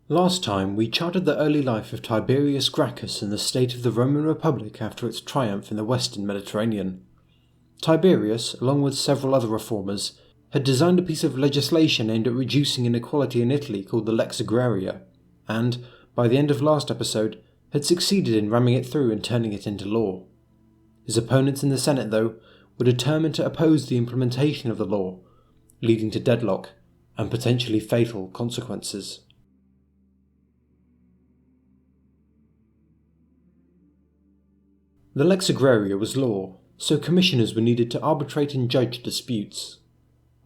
Last time, we charted the early life of Tiberius Gracchus and the state of the Roman Republic after its triumph in the western Mediterranean. Tiberius, along with several other reformers, had designed a piece of legislation aimed at reducing inequality in Italy called the Lex Agraria, and, by the end of last episode, had succeeded in ramming it through and turning it into law. His opponents in the Senate, though, were determined to oppose the implementation of the law, leading to deadlock and potentially fatal consequences. The Lex Agraria was law, so commissioners were needed to arbitrate and judge disputes.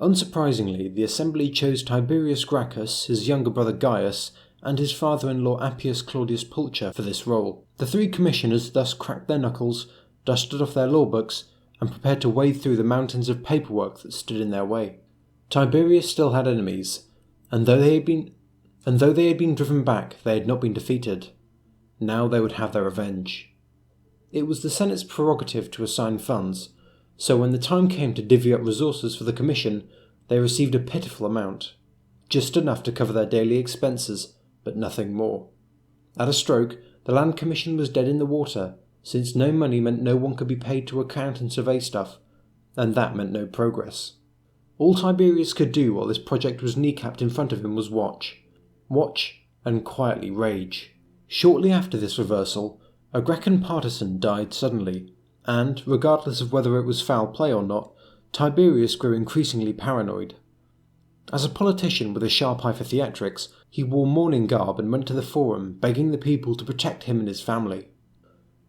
Unsurprisingly, the assembly chose Tiberius Gracchus, his younger brother Gaius, and his father-in-law Appius Claudius Pulcher for this role. The three commissioners thus cracked their knuckles, dusted off their law books, and prepared to wade through the mountains of paperwork that stood in their way. Tiberius still had enemies, and though they had been driven back, they had not been defeated. Now they would have their revenge. It was the Senate's prerogative to assign funds, so when the time came to divvy up resources for the commission, they received a pitiful amount, just enough to cover their daily expenses, but nothing more. At a stroke, the land commission was dead in the water, since no money meant no one could be paid to account and survey stuff, and that meant no progress. All Tiberius could do while this project was kneecapped in front of him was watch, and quietly rage. Shortly after this reversal, a Graccan partisan died suddenly, and, regardless of whether it was foul play or not, Tiberius grew increasingly paranoid. As a politician with a sharp eye for theatrics, he wore mourning garb and went to the forum begging the people to protect him and his family.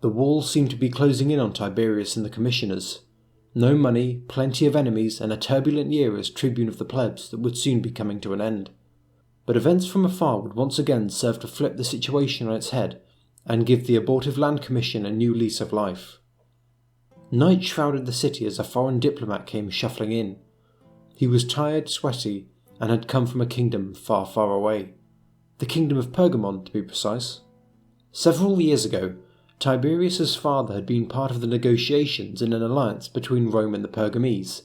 The walls seemed to be closing in on Tiberius and the commissioners. No money, plenty of enemies, and a turbulent year as tribune of the plebs that would soon be coming to an end. But events from afar would once again serve to flip the situation on its head and give the abortive land commission a new lease of life. Night shrouded the city as a foreign diplomat came shuffling in. He was tired, sweaty, and had come from a kingdom far, far away. The kingdom of Pergamon, to be precise. Several years ago, Tiberius's father had been part of the negotiations in an alliance between Rome and the Pergamese,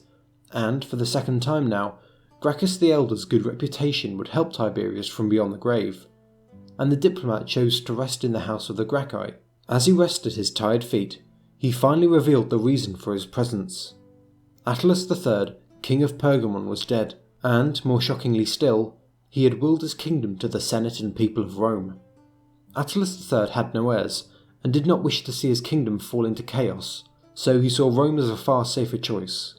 and, for the second time now, Gracchus the Elder's good reputation would help Tiberius from beyond the grave, and the diplomat chose to rest in the house of the Gracchi. As he rested his tired feet, he finally revealed the reason for his presence. Attalus III, king of Pergamon, was dead, and, more shockingly still, he had willed his kingdom to the Senate and people of Rome. Attalus III had no heirs, and did not wish to see his kingdom fall into chaos, so he saw Rome as a far safer choice.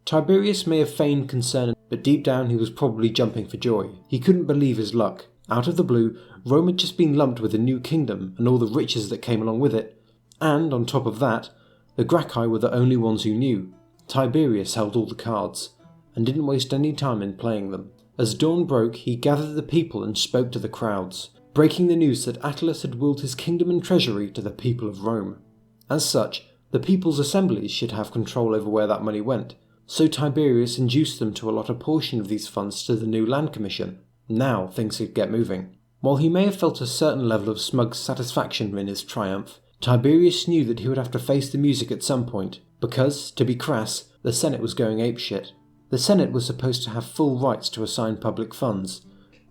Tiberius may have feigned concern, but deep down he was probably jumping for joy. He couldn't believe his luck. Out of the blue, Rome had just been lumped with a new kingdom and all the riches that came along with it, and, on top of that, the Gracchi were the only ones who knew. Tiberius held all the cards, and didn't waste any time in playing them. As dawn broke, he gathered the people and spoke to the crowds, breaking the news that Attalus had willed his kingdom and treasury to the people of Rome. As such, the people's assemblies should have control over where that money went, so Tiberius induced them to allot a portion of these funds to the new land commission. Now things could get moving. While he may have felt a certain level of smug satisfaction in his triumph, Tiberius knew that he would have to face the music at some point, because, to be crass, the Senate was going apeshit. The Senate was supposed to have full rights to assign public funds,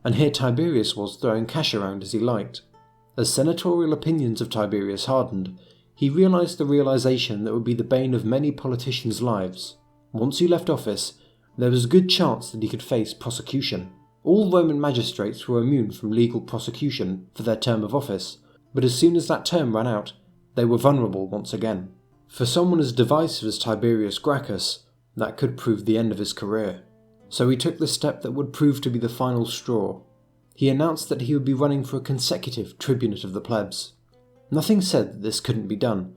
and here Tiberius was throwing cash around as he liked. As senatorial opinions of Tiberius hardened, he realised the realisation that would be the bane of many politicians' lives. Once he left office, there was a good chance that he could face prosecution. All Roman magistrates were immune from legal prosecution for their term of office, but as soon as that term ran out, they were vulnerable once again. For someone as divisive as Tiberius Gracchus, that could prove the end of his career. So he took the step that would prove to be the final straw. He announced that he would be running for a consecutive tribunate of the plebs. Nothing said that this couldn't be done,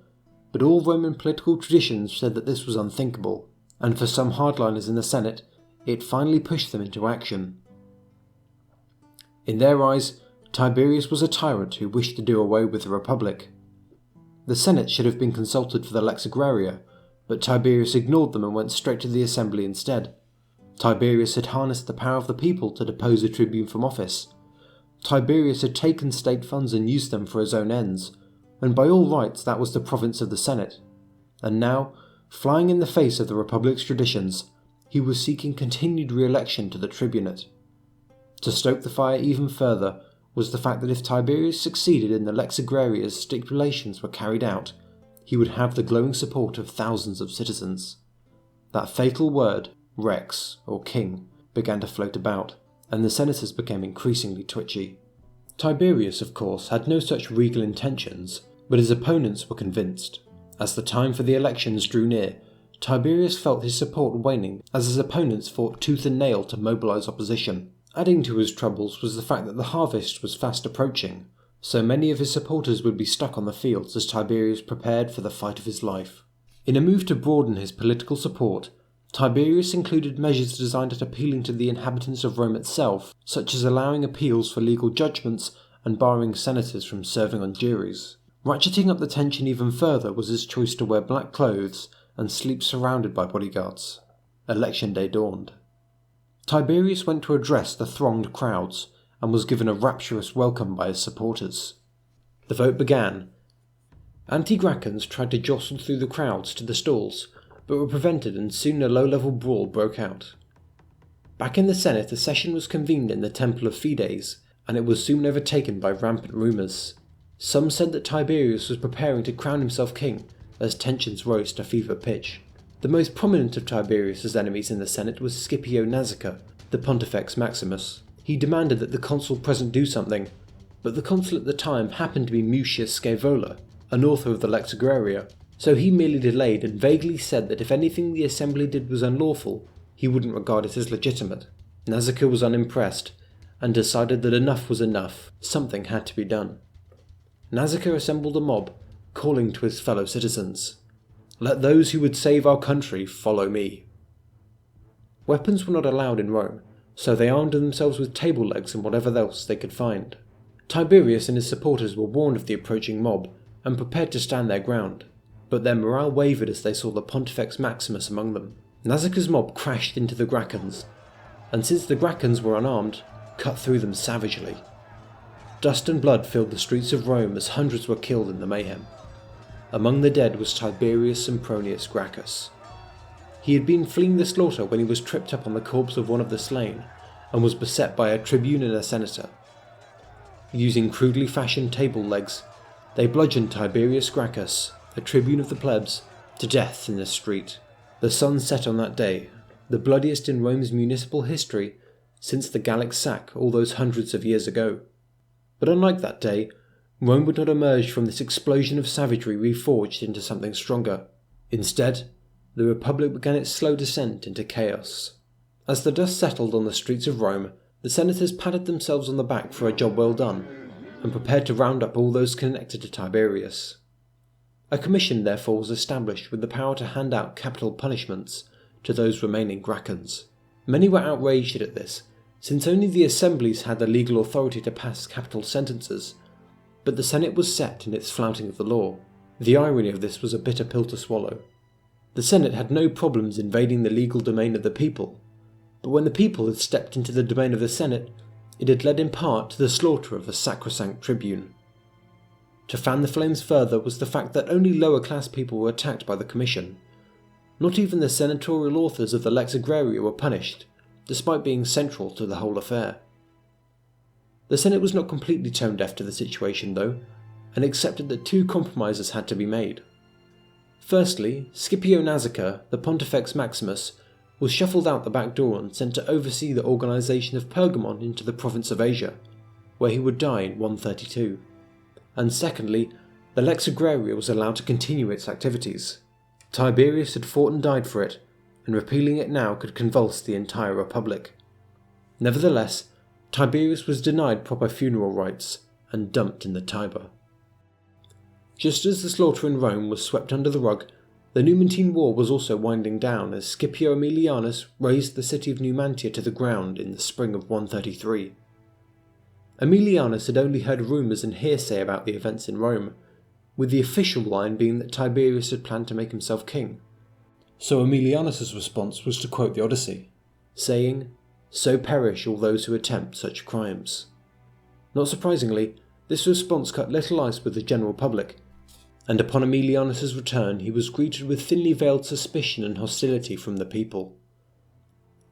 but all Roman political traditions said that this was unthinkable, and for some hardliners in the Senate, it finally pushed them into action. In their eyes, Tiberius was a tyrant who wished to do away with the Republic. The Senate should have been consulted for the Lex Agraria, but Tiberius ignored them and went straight to the assembly instead. Tiberius had harnessed the power of the people to depose a tribune from office. Tiberius had taken state funds and used them for his own ends, and by all rights that was the province of the Senate. And now, flying in the face of the Republic's traditions, he was seeking continued re-election to the tribunate. To stoke the fire even further, was the fact that if Tiberius succeeded in the Lex Agraria's stipulations were carried out, he would have the glowing support of thousands of citizens. That fatal word, Rex, or king, began to float about, and the senators became increasingly twitchy. Tiberius, of course, had no such regal intentions, but his opponents were convinced. As the time for the elections drew near, Tiberius felt his support waning as his opponents fought tooth and nail to mobilise opposition. Adding to his troubles was the fact that the harvest was fast approaching, so many of his supporters would be stuck on the fields as Tiberius prepared for the fight of his life. In a move to broaden his political support, Tiberius included measures designed at appealing to the inhabitants of Rome itself, such as allowing appeals for legal judgments and barring senators from serving on juries. Ratcheting up the tension even further was his choice to wear black clothes and sleep surrounded by bodyguards. Election day dawned. Tiberius went to address the thronged crowds and was given a rapturous welcome by his supporters. The vote began. Anti-Gracchans tried to jostle through the crowds to the stalls, but were prevented, and soon a low-level brawl broke out. Back in the Senate, a session was convened in the Temple of Fides, and it was soon overtaken by rampant rumours. Some said that Tiberius was preparing to crown himself king, as tensions rose to fever pitch. The most prominent of Tiberius's enemies in the Senate was Scipio Nasica, the Pontifex Maximus. He demanded that the consul present do something, but the consul at the time happened to be Mucius Scaevola, an author of the Lex Agraria, so he merely delayed and vaguely said that if anything the assembly did was unlawful, he wouldn't regard it as legitimate. Nasica was unimpressed, and decided that enough was enough, something had to be done. Nasica assembled a mob, calling to his fellow citizens, "Let those who would save our country follow me." Weapons were not allowed in Rome, so they armed themselves with table legs and whatever else they could find. Tiberius and his supporters were warned of the approaching mob, and prepared to stand their ground, but their morale wavered as they saw the Pontifex Maximus among them. Nasica's mob crashed into the Gracchans, and since the Gracchans were unarmed, cut through them savagely. Dust and blood filled the streets of Rome as hundreds were killed in the mayhem. Among the dead was Tiberius Sempronius Gracchus. He had been fleeing the slaughter when he was tripped up on the corpse of one of the slain, and was beset by a tribune and a senator. Using crudely fashioned table legs, they bludgeoned Tiberius Gracchus, a tribune of the plebs, to death in the street. The sun set on that day, the bloodiest in Rome's municipal history since the Gallic sack all those hundreds of years ago. But unlike that day, Rome would not emerge from this explosion of savagery reforged into something stronger. Instead, the Republic began its slow descent into chaos. As the dust settled on the streets of Rome, the senators patted themselves on the back for a job well done, and prepared to round up all those connected to Tiberius. A commission therefore was established with the power to hand out capital punishments to those remaining Gracchans. Many were outraged at this, since only the assemblies had the legal authority to pass capital sentences, but the Senate was set in its flouting of the law. The irony of this was a bitter pill to swallow. The Senate had no problems invading the legal domain of the people, but when the people had stepped into the domain of the Senate, it had led in part to the slaughter of a sacrosanct tribune. To fan the flames further was the fact that only lower class people were attacked by the commission. Not even the senatorial authors of the Lex Agraria were punished, despite being central to the whole affair. The Senate was not completely tone deaf to the situation though, and accepted that two compromises had to be made. Firstly, Scipio Nasica, the Pontifex Maximus, was shuffled out the back door and sent to oversee the organisation of Pergamon into the province of Asia, where he would die in 132. And secondly, the Lex Agraria was allowed to continue its activities. Tiberius had fought and died for it, and repealing it now could convulse the entire Republic. Nevertheless, Tiberius was denied proper funeral rites and dumped in the Tiber. Just as the slaughter in Rome was swept under the rug, the Numantine War was also winding down as Scipio Aemilianus razed the city of Numantia to the ground in the spring of 133. Aemilianus had only heard rumours and hearsay about the events in Rome, with the official line being that Tiberius had planned to make himself king. So Aemilianus' response was to quote the Odyssey, saying, "So perish all those who attempt such crimes." Not surprisingly, this response cut little ice with the general public, and upon Aemilianus' return he was greeted with thinly veiled suspicion and hostility from the people.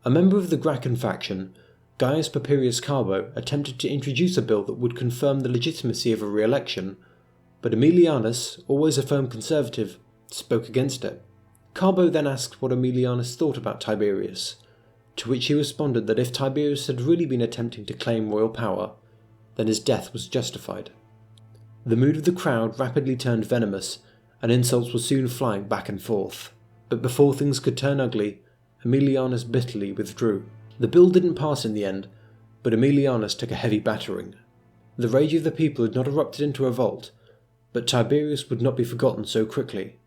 A member of the Gracchan faction, Gaius Papirius Carbo attempted to introduce a bill that would confirm the legitimacy of a re-election, but Aemilianus, always a firm conservative, spoke against it. Carbo then asked what Aemilianus thought about Tiberius, to which he responded that if Tiberius had really been attempting to claim royal power, then his death was justified. The mood of the crowd rapidly turned venomous, and insults were soon flying back and forth. But before things could turn ugly, Aemilianus bitterly withdrew. The bill didn't pass in the end, but Aemilianus took a heavy battering. The rage of the people had not erupted into revolt, but Tiberius would not be forgotten so quickly,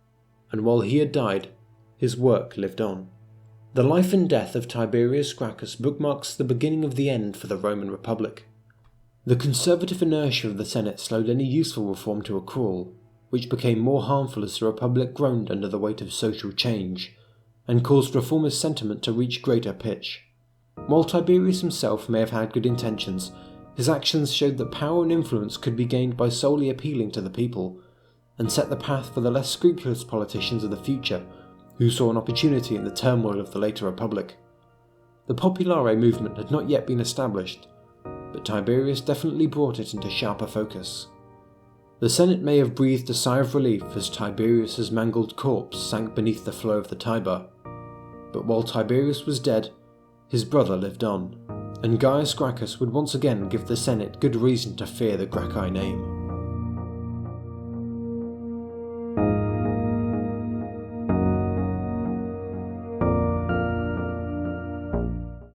and while he had died, his work lived on. The life and death of Tiberius Gracchus bookmarks the beginning of the end for the Roman Republic. The conservative inertia of the Senate slowed any useful reform to a crawl, which became more harmful as the Republic groaned under the weight of social change, and caused reformist sentiment to reach greater pitch. While Tiberius himself may have had good intentions, his actions showed that power and influence could be gained by solely appealing to the people, and set the path for the less scrupulous politicians of the future, who saw an opportunity in the turmoil of the later Republic. The Populare movement had not yet been established, but Tiberius definitely brought it into sharper focus. The Senate may have breathed a sigh of relief as Tiberius's mangled corpse sank beneath the flow of the Tiber, but while Tiberius was dead, his brother lived on, and Gaius Gracchus would once again give the Senate good reason to fear the Gracchi name.